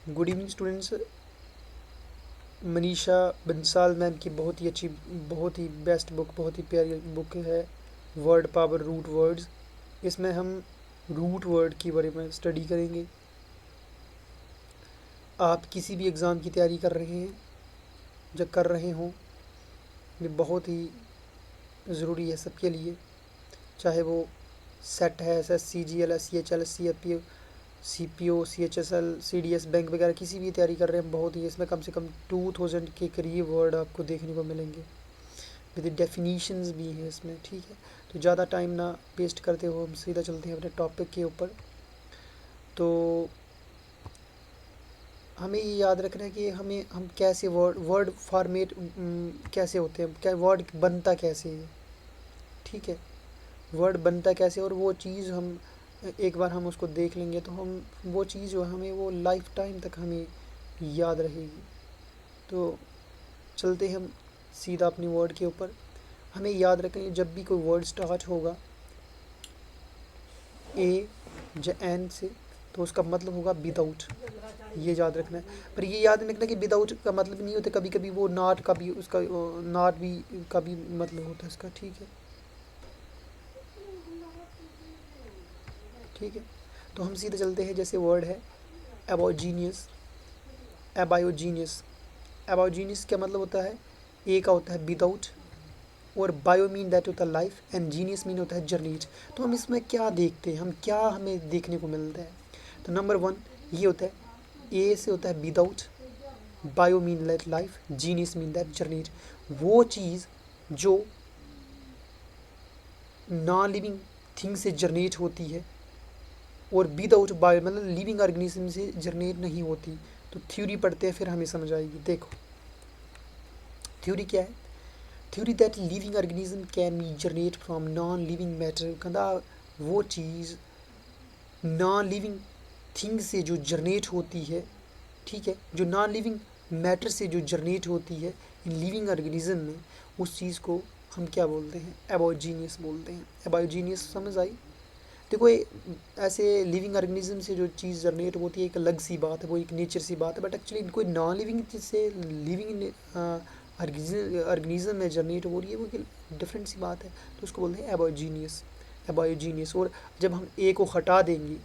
Good evening students. Manisha Bansal ma'am की बहुत ही अच्छी, बहुत ही बेस्ट बुक, बहुत ही प्यारी बुक है वर्ड पावर रूट वर्ड्स। इसमें हम रूट वर्ड के बारे में स्टडी करेंगे। आप किसी भी एग्ज़ाम की तैयारी कर रहे हैं, जब कर रहे हों, ये बहुत ही ज़रूरी है सबके लिए। चाहे वो सेट है, SSC GL SCHL CFP CPO CHSL CDS bank वगैरह, किसी भी तैयारी कर रहे हैं, बहुत ही इसमें कम से कम 2000 के करीब वर्ड आपको देखने को मिलेंगे। विद डेफिनीशंस भी हैं इसमें, ठीक है। तो ज़्यादा टाइम ना वेस्ट करते हो, हम सीधा चलते हैं अपने टॉपिक के ऊपर। तो हमें ये याद रखना है कि हम कैसे वर्ड वर्ड फॉर्मेट कैसे होते हैं, क्या वर्ड बनता कैसे है, ठीक है। वर्ड बनता कैसे, और वो चीज़ हम एक बार हम उसको देख लेंगे तो हम वो चीज़ जो है हमें वो लाइफ टाइम तक हमें याद रहेगी। तो चलते हैं हम सीधा अपनी वर्ड के ऊपर। हमें याद रखें, जब भी कोई वर्ड स्टार्ट होगा ए एन से, तो उसका मतलब होगा विदाउट। ये याद रखना है। पर ये याद रखना कि विदाउट का मतलब नहीं होता, कभी कभी वो नॉट का भी, उसका नॉट भी का भी मतलब होता है इसका, ठीक है। ठीक है, तो हम सीधे चलते हैं। जैसे वर्ड है एबोजीनियस। एबायोजीनियस, एबायोजीनियस क्या मतलब होता है? ए का होता है विदाउट, और बायो मीन दैट होता है लाइफ, एंड जीनियस मीन होता है जर्नीज। तो हम इसमें क्या देखते हैं, हम क्या हमें देखने को मिलता है? तो नंबर वन ये होता है, ए से होता है without, bio mean that life, genius mean that journeys. वो चीज़ जो नॉन लिविंग थिंग से जर्नेट होती है, और विदाउट बायो मतलब लिविंग ऑर्गेनिज्म से जर्नेट नहीं होती। तो थ्योरी पढ़ते हैं, फिर हमें समझ आएगी। देखो थ्योरी क्या है? Theory that living organism can be generate from non living matter. कहता वो चीज़ नॉन लिविंग थिंग से जो जनरेट होती है, ठीक है, जो नॉन लिविंग मैटर से जो जनरेट होती है इन लिविंग ऑर्गेनिज्म में, उस चीज़ को हम क्या बोलते हैं? एबोजीनियस बोलते हैं। एबोजीनियस समझ आई? देखो ये ऐसे लिविंग ऑर्गेनिज्म से जो चीज़ जनरेट होती है एक अलग सी बात है, वो एक नेचर सी बात है। बट एक्चुअली कोई नॉन लिविंग से लिविंग ऑर्गेनिज्म में जनरेट हो रही है, वो एक डिफरेंट सी बात है। तो उसको बोलते हैं एबोजीनियस। एबोजीनियस। और जब हम ए को हटा देंगे,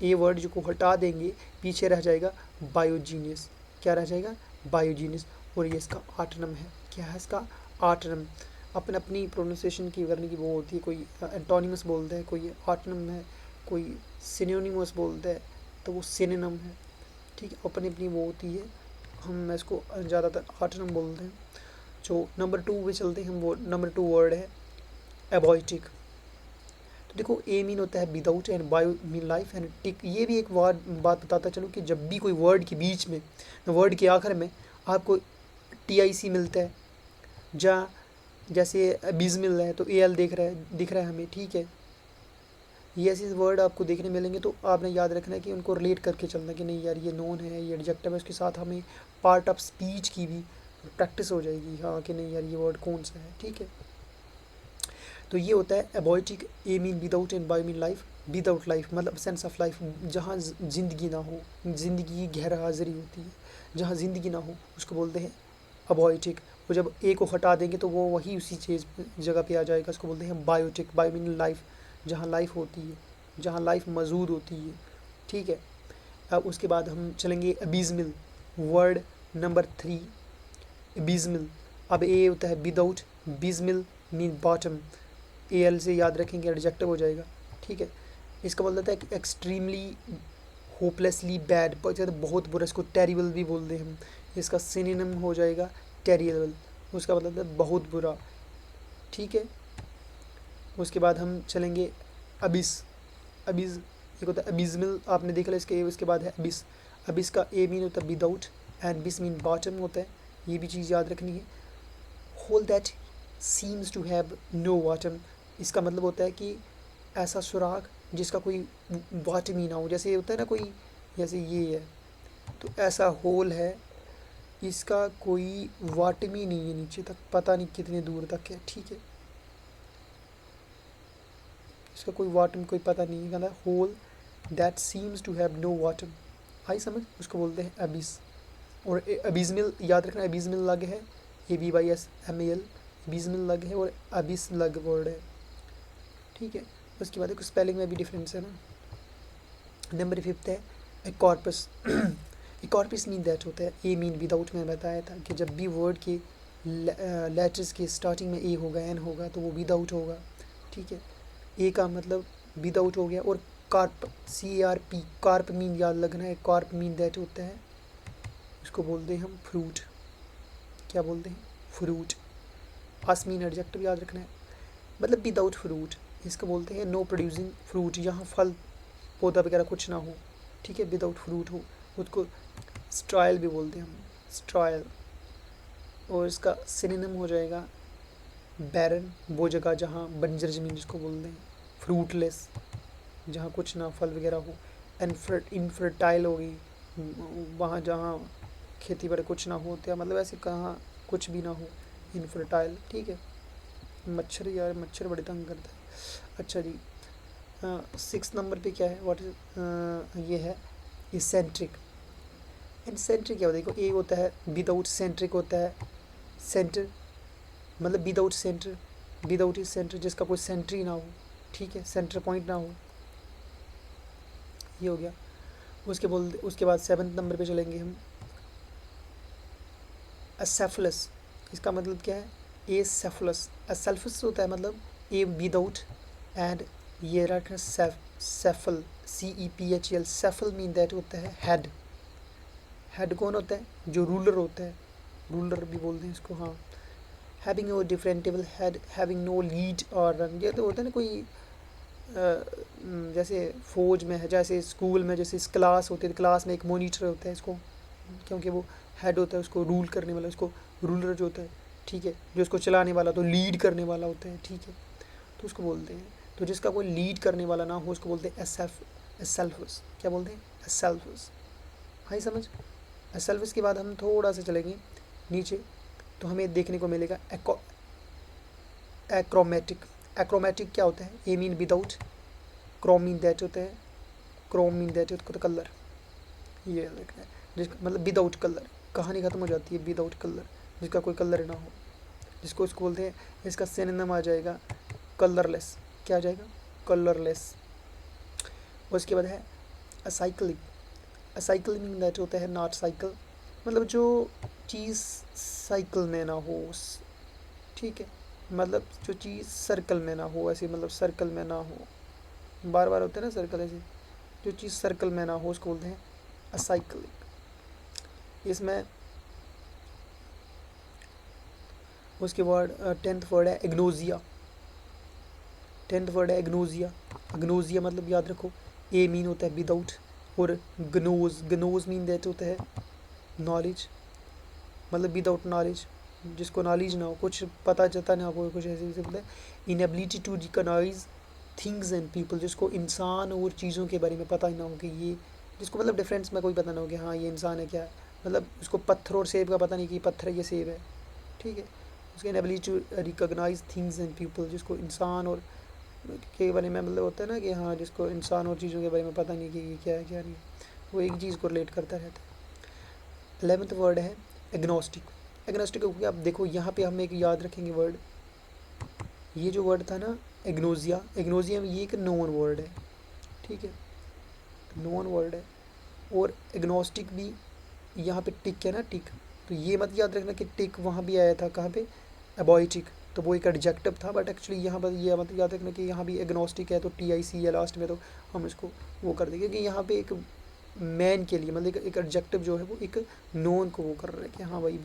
ए वर्ड जो को हटा देंगे, पीछे रह जाएगा बायोजीनियस। क्या रह जाएगा? बायोजीनियस। और ये इसका आर्टनम है। क्या है इसका? आर्टनम। अपन अपनी प्रोनाउंसिएशन की करने की वो होती है, कोई एंटोनिमस बोलता है, कोई आर्टनम है, कोई सिनोनिमस बोलता है, तो वो सिनोनिम है, ठीक है। अपनी अपनी वो होती है, हम इसको ज़्यादातर आर्टनम बोलते हैं। जो नंबर टू पे चलते हैं हम, वो नंबर टू वर्ड है एबॉयटिक। तो देखो ए मीन होता है without, and bio mean life, and tick ये भी एक वर्ड बात बताता चलो कि जब भी कोई वर्ड के बीच में, वर्ड के आखिर में आपको TIC मिलता है, जहाँ जैसे बिज़मिल है तो AL दिख रहा है हमें, ठीक है। ये ऐसे वर्ड आपको देखने मिलेंगे, तो आपने याद रखना है कि उनको रिलेट करके चलना कि नहीं यार ये नोन है, ये एडजेक्टिव है, उसके साथ हमें पार्ट ऑफ स्पीच की भी प्रैक्टिस हो जाएगी, हाँ कि नहीं यार ये वर्ड कौन सा है, ठीक है। तो ये होता है abiotic. A mean without, and bio mean life. Without life मतलब सेंस ऑफ लाइफ, जहाँ ज़िंदगी ना हो, ज़िंदगी की गैर हाजिरी होती है, जहाँ ज़िंदगी ना हो उसको बोलते हैं अबॉयटिक। और जब ए को हटा देंगे तो वो वही उसी चीज़ जगह पे आ जाएगा, उसको बोलते हैं बायोटिक। बायो मीन लाइफ, जहाँ लाइफ होती है, जहाँ लाइफ मौजूद होती है, ठीक है। अब उसके बाद हम चलेंगे अबीज़मिल, वर्ड नंबर थ्री अबीज़मिल। अब ए होता है विदाउट, बीज़मिल मीन बॉटम, AL से याद रखेंगे एडजेक्टिव हो जाएगा, ठीक है। इसका मतलब है कि एक्सट्रीमली होपलेसली बैड, बहुत ज़्यादा बहुत बुरा, इसको टेरिबल भी बोलते हैं हम। इसका सिनोनिम हो जाएगा टेरिबल, उसका मतलब है बहुत बुरा, ठीक है। उसके बाद हम चलेंगे अबिस। अबिस एक होता है अबिज़मिल, आपने देख लिया। इसके बाद है अबिस। अबिस का ए मीन होता है without, and bis mean bottom होता है, ये भी चीज़ याद रखनी है। Hole that seems to have no bottom, इसका मतलब होता है कि ऐसा सुराख जिसका कोई बॉटम ही ना हो। जैसे होता है ना कोई, जैसे ये है, तो ऐसा होल है, इसका कोई बॉटम ही नहीं है, नीचे तक पता नहीं कितने दूर तक है, ठीक है। इसका कोई बॉटम कोई पता नहीं है, कहता hole that seems to have no bottom. आई समझ, उसको बोलते हैं अबिस। और अबिस्मिल याद रखना, अबिस्मिल लग है, ABYSMAL, अबिस्मिल लग है और अबिस लग वर्ड है, ठीक है। उसके बाद कुछ स्पेलिंग में भी डिफरेंस है ना। नंबर 5 है a corpus. A corpus mean that होता है ए मीन विदाउट, में बताया था कि जब भी वर्ड के लेटर्स के स्टार्टिंग में ए होगा, एन होगा, तो वो विदाउट होगा, ठीक है। ए का मतलब विदाउट हो गया। और कार्प, CARP, कार्प मीन याद लगना है, कार्प मीन दैट होता है, इसको बोलते हैं हम फ्रूट। क्या बोलते हैं? फ्रूट। अस मीन एडजेक्टिव याद रखना है, मतलब विदाउट फ्रूट। इसको बोलते हैं नो प्रोड्यूसिंग फ्रूट, यहाँ फल पौधा वगैरह कुछ ना हो, ठीक है, विदाउट फ्रूट हो, उसको स्ट्रायल भी बोलते हैं हम, स्ट्रायल। और इसका सिनोनिम हो जाएगा बैरन, वो जगह जहाँ बंजर ज़मीन जिसको बोलते हैं, फ्रूटलेस, जहाँ कुछ ना फल वगैरह हो। इनफर्टाइल होगी वहाँ जहाँ खेती बाड़ी कुछ ना हो, तो मतलब ऐसे कहाँ कुछ भी ना हो, इनफर्टाइल, ठीक है। मच्छर, यार मच्छर बड़े तंग करता है। अच्छा जी, 6 नंबर पे क्या है, व्हाट इज, ये है इसेंट्रिक। इसेंट्रिक क्या होता है? देखो, ए होता है विदाउट, सेंट्रिक होता है सेंटर, मतलब without centre, without is centre, जिसका कोई सेंटर ही ना हो, ठीक है, सेंटर पॉइंट ना हो, ये हो गया। उसके बाद 7 नंबर पे चलेंगे हम, एसेफलस। इसका मतलब क्या है? ए सेफलस। एसेफलस होता है मतलब ए विदाउट, एंड ये रखना सेफल, CEPHL, सेफल मीन दैट होता है हेड। हेड कौन होता है? जो रूलर होता है, रूलर भी बोलते हैं इसको, हाँ। Having no differentiable head, having no lead और रन, ये तो होता है ना कोई जैसे फौज में है, जैसे स्कूल में, जैसे क्लास होती है, क्लास में एक मॉनिटर होता है, इसको क्योंकि वो हेड होता है, उसको रूल करने वाला, उसको रूलर जो होता है, ठीक है, जो उसको चलाने वाला, तो लीड करने वाला होता है, ठीक है, तो उसको बोलते हैं। तो जिसका कोई लीड करने वाला ना हो, उसको बोलते हैं एसेल्फस। क्या बोलते हैं? एसेल्फस। हाँ, समझ। एसेल्फस के बाद हम थोड़ा सा चलेंगे नीचे, तो हमें देखने को मिलेगा एक्रोमेटिक। एक्रोमेटिक क्या होता है? A mean without, chrome mean that होता है, क्रोम मीन दैट होता है कलर, ये देखना है, जिसका मतलब विदाउट कलर, कहानी खत्म हो जाती है विदाउट कलर, जिसका कोई कलर ना हो, जिसको इसको बोलते हैं। इसका सिनोनिम आ जाएगा कलरलेस। क्या आ जाएगा? कलरलेस। उसके बाद है असाइक्लिक। असाइकिल मीन दैट होता है नॉट साइकिल, मतलब जो चीज़ साइकिल में ना हो, ठीक है, मतलब जो चीज़ सर्कल में ना हो, ऐसे मतलब सर्कल में ना हो, बार बार होता है ना सर्कल, ऐसे जो चीज़ सर्कल में ना हो उसको बोलते हैं असाइक्लिक। इसमें उसके बाद 10th वर्ड है एग्नोजिया। 10th वर्ड है एग्नोजिया। एग्नोजिया मतलब याद रखो, ए मीन होता है विदाउट, और गनोज, गनोज मीन दैट होता है नॉलेज, मतलब विदाउट नॉलेज, जिसको नॉलेज ना हो, कुछ पता चलता ना हो, कुछ ऐसे जैसे बोलते हैं। Inability to recognise things and people, जिसको इंसान और चीज़ों के बारे में पता ही ना हो कि ये, जिसको मतलब डिफरेंस में कोई पता ना हो कि हाँ ये इंसान है क्या है, मतलब उसको पत्थर और सेब का पता नहीं कि पत्थर है ये सेब है, ठीक है। उसके inability to recognise things and people, जिसको इंसान और के बारे में मतलब होता है ना कि हाँ, जिसको इंसान और चीज़ों के बारे में पता नहीं कि ये क्या है क्या नहीं, वो एक चीज़ को रिलेट करता रहता है। 11th वर्ड है एग्नोस्टिक। एग्नोस्टिक को आप देखो, यहाँ पे हम एक याद रखेंगे वर्ड, ये जो वर्ड था ना एग्नोजिया, एग्नोजिया में ये एक नॉन वर्ड है, ठीक है, नॉन वर्ड है। और एग्नोस्टिक भी यहाँ पे टिक है ना, टिक, तो ये मत याद रखना कि टिक वहाँ भी आया था, कहाँ पे? एबॉयटिक, तो वो एक एडजेक्टिव था, बट एक्चुअली यहाँ पर ये मत याद रखना कि यहाँ भी एग्नोस्टिक है तो TIC है लास्ट में, तो हम इसको वो कर देंगे, क्योंकि यहाँ पे एक मैन के लिए मतलब एक एडजेक्टिव जो है वो एक नोन को वो कर रहा है कि हाँ भाई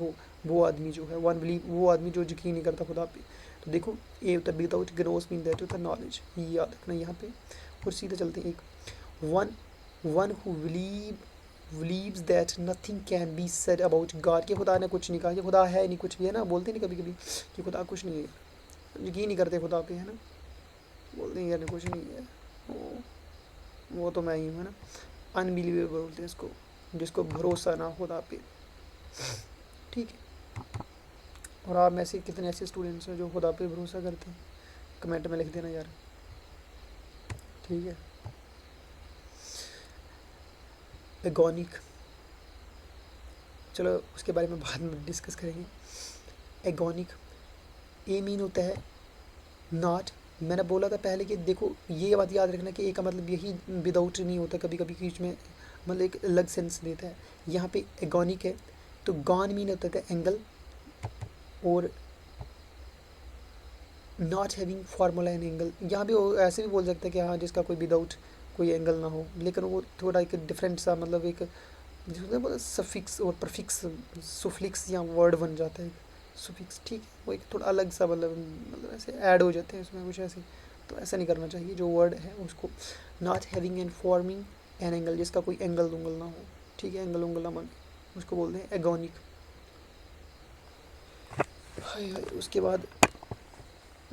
वो आदमी जो है, वन बिलीव, वो आदमी जो यकीन नहीं करता खुदा पे। तो देखो, ए होता है विदाउट, ग्नोस मीन दैट होता है नॉलेज, ये याद रखना यहाँ पे। और सीधे चलते हैं एक, one who believes that nothing can be said about God, कि खुदा ने कुछ नहीं कहा, कि खुदा है नहीं, कुछ भी है ना, बोलते नहीं कभी कभी कि खुदा कुछ नहीं है, यकीन नहीं करते खुदा पे, है ना, बोलते हैं यार कुछ नहीं है, वो तो मैं ही हूँ, है ना। अनबिलीवेबल बोलते हैं इसको, जिसको भरोसा ना खुदा पे, ठीक है। और आप में से कितने ऐसे स्टूडेंट्स हैं जो खुदा पे भरोसा करते हैं? कमेंट में लिख देना यार, ठीक है। एगोनिक, चलो उसके बारे में बाद में डिस्कस करेंगे। एगोनिक, ए मीन होता है नॉट। मैंने बोला था पहले कि देखो ये बात याद रखना कि ए का मतलब यही विदाउट नहीं होता, कभी कभी बीच में मतलब एक अलग सेंस देता है। यहाँ पे एगोनिक है तो गॉन मीन होता है एंगल, और not having formula an angle. यहाँ भी वो ऐसे भी बोल सकते हैं कि हाँ जिसका कोई विदाउट कोई एंगल ना हो, लेकिन वो थोड़ा एक डिफरेंट सा मतलब एक जिसमें सफिक्स और प्रफिक्स सुफ्लिक्स या वर्ड बन जाता है सुफिक्स, ठीक है, वो एक थोड़ा अलग सा मतलब ऐसे ऐड हो जाते हैं उसमें कुछ ऐसे, तो ऐसा नहीं करना चाहिए। जो वर्ड है उसको not having and forming an angle, जिसका कोई एंगल उंगल ना हो, ठीक है, एंगल उंगल ना बने, उसको बोलते हैं एगोनिक। हाय हाय, उसके बाद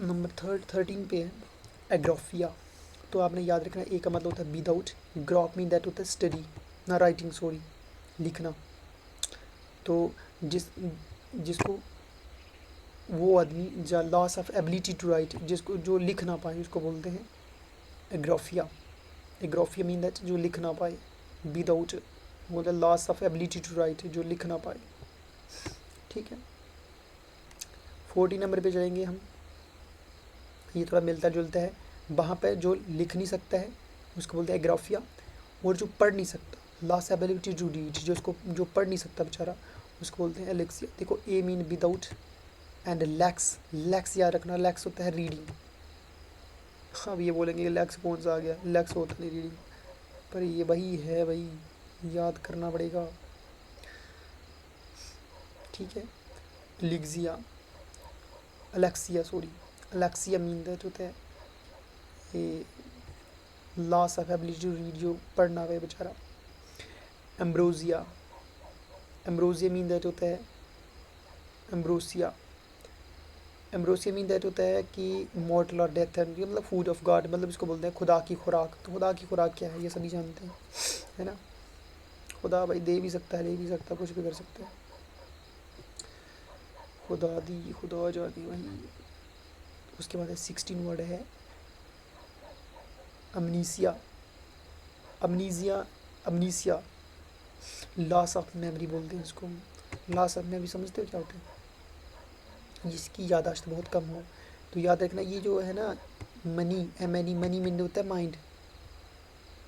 नंबर 13 पे है एग्राफिया। तो आपने याद रखना ए का मतलब होता है विदाउट, ग्रॉप मीन दैट होता है स्टडी ना राइटिंग, सॉरी लिखना। तो जिसको वो आदमी जो loss of ability to write, जिसको जो लिख ना पाए उसको बोलते हैं एग्राफिया। एग्राफिया मीन दैट जो लिख ना पाए, विदाउट वो the loss of ability to write, जो लिख ना पाए, ठीक है। 40 नंबर पे जाएंगे हम, ये थोड़ा मिलता जुलता है। वहाँ पे जो लिख नहीं सकता है उसको बोलते हैं एग्राफिया, और जो पढ़ नहीं सकता लॉस एबिलिटी टू रीड, जो उसको जो पढ़ नहीं सकता बेचारा उसको बोलते हैं एलेक्सिया। देखो a mean without and lex, lex याद रखना, लैक्स होता है रीडिंग। अब ये बोलेंगे कि लैक्स कौन सा आ गया, लैक्स होता नहीं रीडिंग, पर ये वही है भाई, याद करना पड़ेगा, ठीक है। लिग्जिया, alexia sorry, alexia mean that होता है ये loss of ability to read, जो पढ़ना है बेचारा। एम्ब्रोजिया, एम्ब्रोजिया मीन दैट होता है एम्ब्रोसिया, एम्ब्रोसिया मीन दैट होता है कि मॉर्टल और डेथ है, मतलब फूड ऑफ गॉड, मतलब इसको बोलते हैं खुदा की खुराक। तो खुदा की खुराक क्या है ये सभी जानते हैं, है ना। खुदा भाई दे भी सकता है, ले भी सकता है, कुछ भी कर सकता है, खुदा दी खुदा जानी वही। उसके बाद है 16 वर्ड है अमनीसिया, अमनीजिया, अमनीसिया, लॉस ऑफ मेमोरी बोलते हैं इसको। लॉस ऑफ मेमोरी समझते हो क्या होता है, जिसकी याददाश्त बहुत कम हो। तो याद रखना ये जो है ना मनी, एम एनी, मनी मीन होता है माइंड,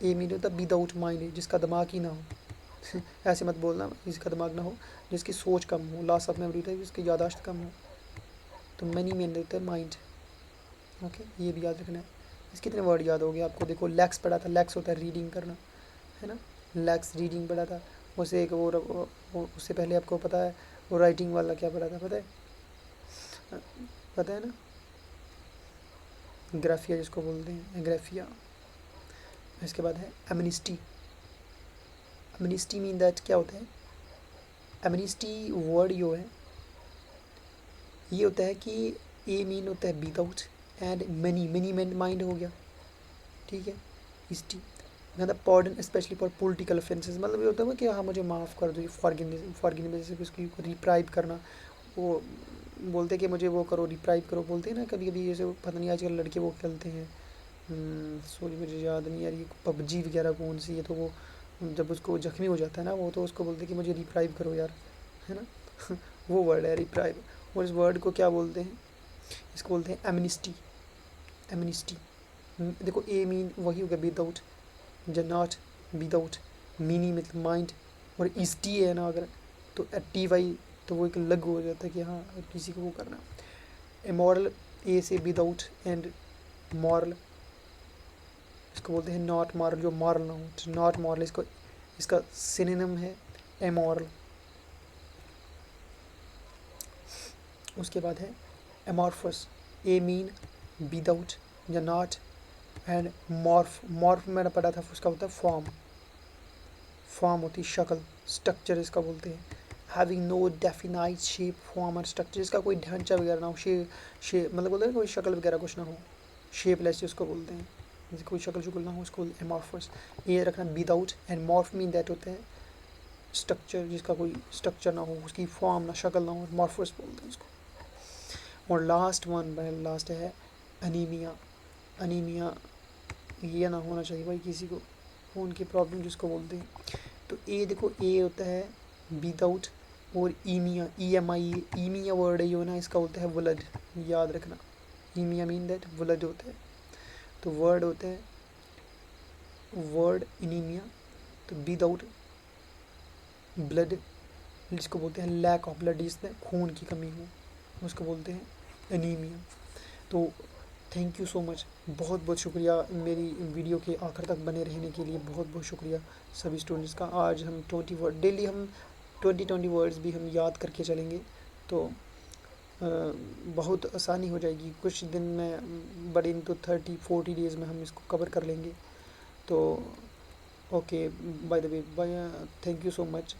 ए मीन होता है विदाउट माइंड, जिसका दिमाग ही ना हो ऐसे मत बोलना जिसका दिमाग ना हो, जिसकी सोच कम हो। लॉस ऑफ मेमोरी होता है जिसकी याददाश्त कम हो। तो मनी मीन होता है माइंड, ओके, ये भी याद रखना है। इसके कितने वर्ड याद हो गए आपको, देखो लैक्स पढ़ा था, लैक्स होता है रीडिंग करना, है ना, लैक्स रीडिंग पढ़ा था। उसे एक वो उससे पहले आपको पता है वो राइटिंग वाला क्या पढ़ा था, पता है, पता है ना, ग्राफिया जिसको बोलते हैं ग्राफिया। इसके बाद है एमनिस्टी, एमनिस्टी मीन दैट क्या होता है, एमनिस्टी वर्ड जो है ये होता है कि ए मीन होता है without and money, money man mind हो गया, ठीक है। हिस्ट्री मतलब पॉर्डन स्पेशली फॉर पॉलिटिकल ऑफेंसेस, मतलब ये होता है कि हाँ मुझे माफ़ कर दो, फॉरगिवनेस से उसकी रिप्राइव करना। वो बोलते हैं कि मुझे वो करो, रिप्राइव करो, बोलते हैं ना कभी कभी, जैसे पता नहीं आजकल लड़के वो खेलते हैं, सॉरी मुझे याद नहीं यार, ये पबजी वगैरह कौन सी है, तो वो जब उसको जख्मी हो जाता है ना वो, तो उसको बोलते हैं कि मुझे रिप्राइव करो यार, है ना वो वर्ड है रिप्राइव। और इस वर्ड को क्या बोलते हैं, इसको बोलते हैं एमनिस्टी, एमनिस्टी। देखो ए मीन वही हो गया विदाउट, जो नॉट, विदाउट, मीनी मतलब माइंड, और इस टी है ना अगर, तो टी वाई, तो वो एक लग हो जाता है कि हाँ किसी को वो करना। इमोरल, ए से विदाउट एंड मॉरल, इसको बोलते हैं नॉट मॉरल, जो मॉरल ना हो, नॉट मॉरल, इसको इसका सिनोनिम है एमोरल। उसके बाद है एमॉर्फस, ए मीन विदाउट या नॉट एंड मॉर्फ, मॉर्फ मैंने पढ़ा था उसका होता है फॉर्म, फॉर्म होती है शक्ल, स्ट्रक्चर इसका बोलते हैं। Having no definite shape form और स्ट्रक्चर, इसका कोई ढांचा वगैरह ना हो, शेप मतलब बोलते हैं कोई शक्ल वगैरह कुछ ना हो, शेपलेस उसको बोलते हैं, जैसे कोई शक्ल शुक्ल ना हो उसको एमॉर्फस। ये रखना without and morph mean that होता है स्ट्रक्चर, जिसका कोई स्ट्रक्चर ना हो, उसकी फॉर्म ना शक्ल ना हो, मॉर्फस बोलते हैं उसको। और लास्ट वन लास्ट है अनीमिया, अनीमिया ये ना होना चाहिए भाई किसी को, खून की प्रॉब्लम जिसको बोलते हैं। तो ए देखो, ए होता है विदाउट, और ईमिया, ईमिया वर्ड है जो ना, इसका होता है वलड, याद रखना। ईमिया मीन दैट वलड होता है। तो वर्ड होता है वर्ड इनीमिया, तो विदाउट ब्लड, जिसको बोलते हैं लैक ऑफ ब्लड, जिसमें खून की कमी हो, उसको बोलते हैं एनीमिया। तो थैंक यू सो मच, बहुत बहुत शुक्रिया मेरी वीडियो के आखिर तक बने रहने के लिए, बहुत बहुत शुक्रिया सभी स्टूडेंट्स का। आज हम 20 वर्ड डेली, हम 20 वर्ड्स भी हम याद करके चलेंगे, तो बहुत आसानी हो जाएगी कुछ दिन में, बट इन तो 30-40 डेज़ में हम इसको कवर कर लेंगे। तो okay, bye the way, thank you so much.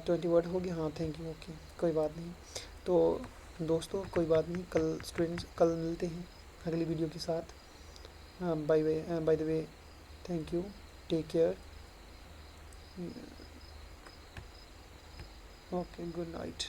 20 word हो गया, हाँ थैंक यू, ओके कोई बात नहीं। तो दोस्तों कोई बात नहीं, कल स्टूडेंट्स कल मिलते हैं अगली वीडियो के साथ। By the way, thank you, take care, okay, good night.